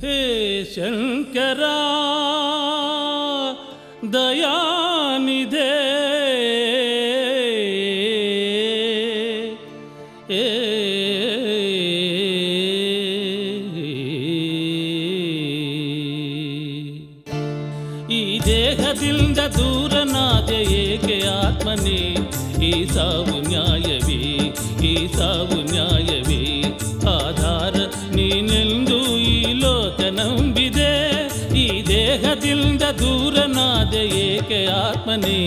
ಹೇ ಶಂಕರ ದಯಾನಿಧೆ ಈ ದೇಹದಿಂದ ದೂರನಾದೆ ಏಕೆ ಆತ್ಮನೇ ಈ ಸಾವು ನ್ಯಾಯವೇ ಈ ಸಾವು ನ್ಯಾಯವೇ ಆಧಾರ ನೀನೆಂದು ಈ ಲೋಕ ನಂಬಿದೆ ಈ ದೇಹದಿಂದ ದೂರನಾದೆ ಏಕೆ ಆತ್ಮನೇ